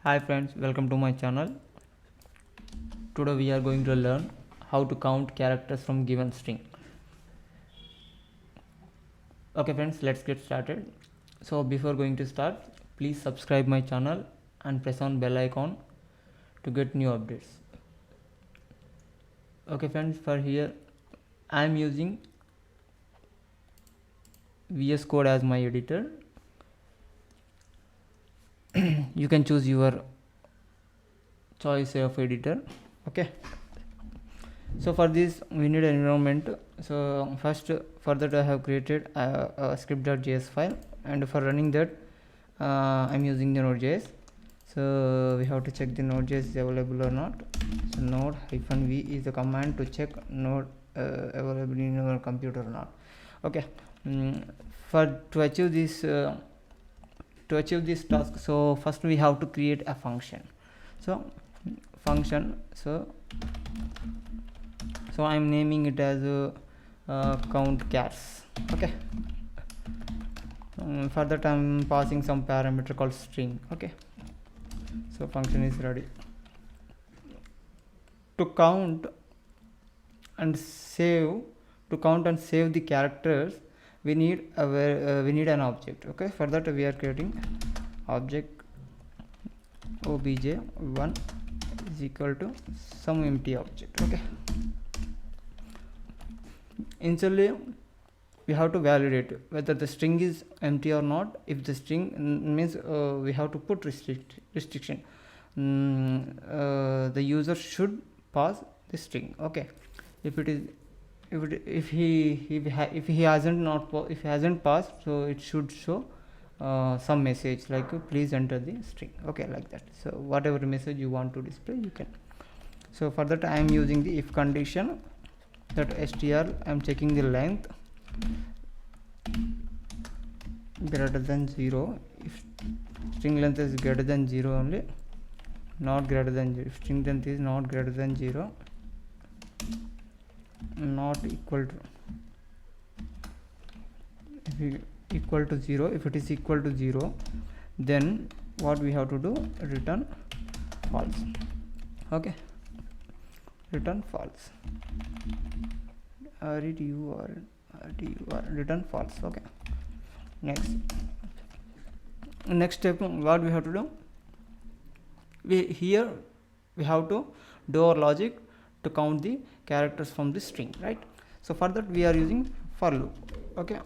Hi friends, welcome to my channel. Today we are going to learn how to count characters from given string. Okay friends, let's get started. So before going to start, please subscribe my channel and press on bell icon to get new updates. Okay friends, for here I am using VS Code as my editor. You can choose your choice of editor. Okay. So for this we need an environment. So first for that I have created a script.js file, and for running that I'm using the node.js. So we have to check the node.js is available or not. So node-v is the command to check node available in your computer or not. Okay. To achieve this task, so first we have to create a function. So I'm naming it as count chars. Okay. For that I'm passing some parameter called string. Okay. So function is ready. To count and save the characters, we need an object. Okay. For that we are creating object obj1 is equal to some empty object. Okay. Initially we have to validate whether the string is empty or not. If the string means we have to put restriction. The user should pass the string. Okay. If he hasn't passed, so it should show some message like please enter the string. Okay, like that. So whatever message you want to display, you can. So for that I am using the if condition, that str I am checking the length greater than 0. If string length is greater than 0 only, not greater than 0. If string length is not greater than 0, not equal to, equal to 0. If it is equal to 0, then what we have to do, return false. Okay, return false. Return false. Okay. Next step, what we have to do, we have to do our logic to count the characters from the string, right? So for that we are using for loop. Okay.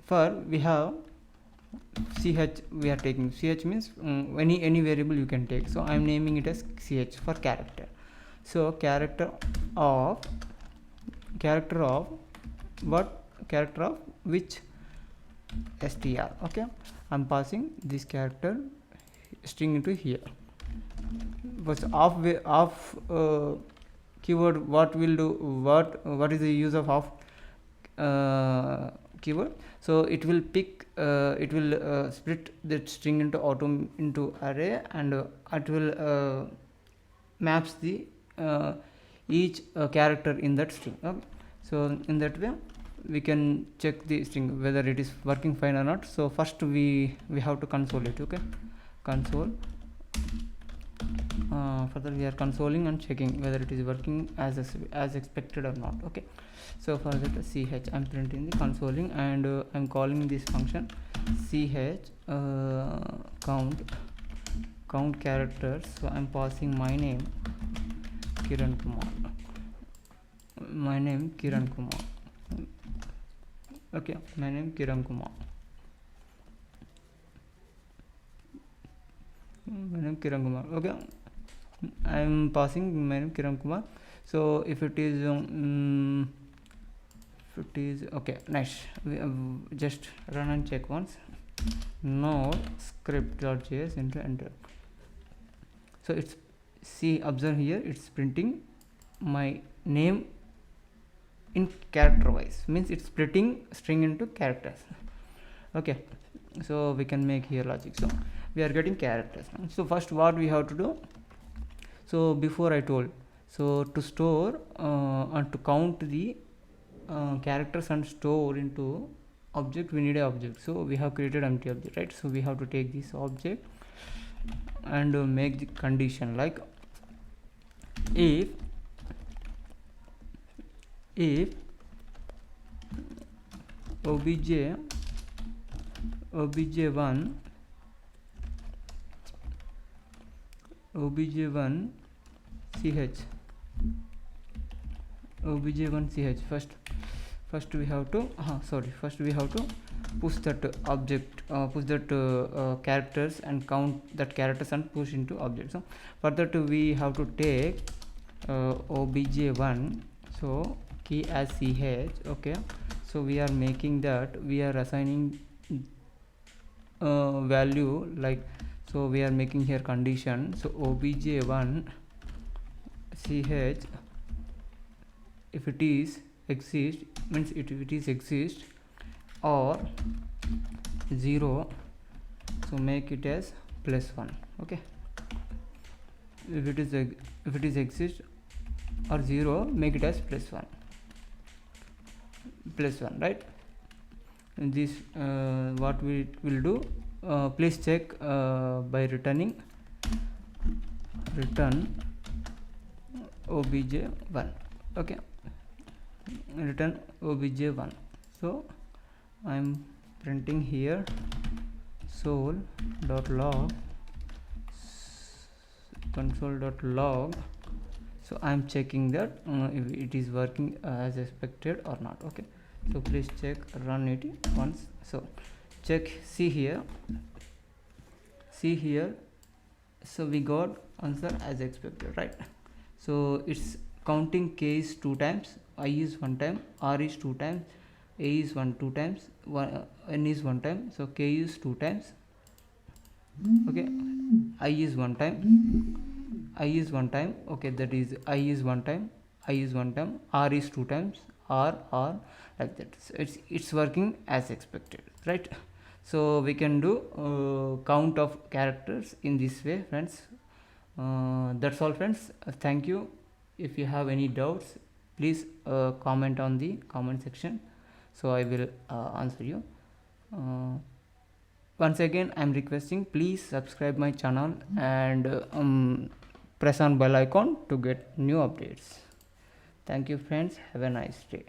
For we have ch, we are taking ch means any variable you can take. So I am naming it as ch for character. So character of which str. Okay, I'm passing this character string into here. But off keyword, what will do, what is the use of off keyword? So it will pick split that string into array, and it will maps the each character in that string. Okay. So in that way we can check the string whether it is working fine or not. So first we have to console it. Okay, console. Further we are consoling and checking whether it is working as expected or not. Okay. So for that ch I'm printing the consoling, and I'm calling this function ch count characters. So I'm passing my name Kiran Kumar. Okay, my name Kiran Kumar. Okay, I am passing my name Kiran Kumar. So if it is okay, nice. We just run and check once. Node script.js into enter. So it's observe here, it's printing my name in character wise, means it's splitting string into characters. Okay, so we can make here logic. So we are getting characters. So first what we have to do, so before I told, so to store and to count the characters and store into object, we need an object. So we have created empty object, right? So we have to take this object and make the condition like if obj1 ch first we have to push that object push that characters and count that characters and push into object. So for that we have to take obj1 so key as ch. Okay, so we are making that, we are assigning value like, so we are making here condition. So obj1 ch, if it is exist means it is exist or 0, so make it as +1. Okay, if it is exist or 0, make it as +1, right? And this what we will do, please check by return obj1. Okay, return obj1. so I am printing here console.log, so I am checking that if it is working as expected or not. Okay, so please check, run it once. So check, see here, so we got answer as expected, right? So it's counting k is 2 times, I is 1 time, r is 2 times, a is 2 times, n is 1 time, so k is 2 times. Okay, I is 1 time, okay, that is I is 1 time, r is 2 times, r like that. So it's working as expected, right? So we can do count of characters in this way, friends. That's all, friends. Thank you. If you have any doubts, please comment on the comment section, so I will answer you. Once again, I am requesting, please subscribe my channel and press on bell icon to get new updates. Thank you, friends. Have a nice day.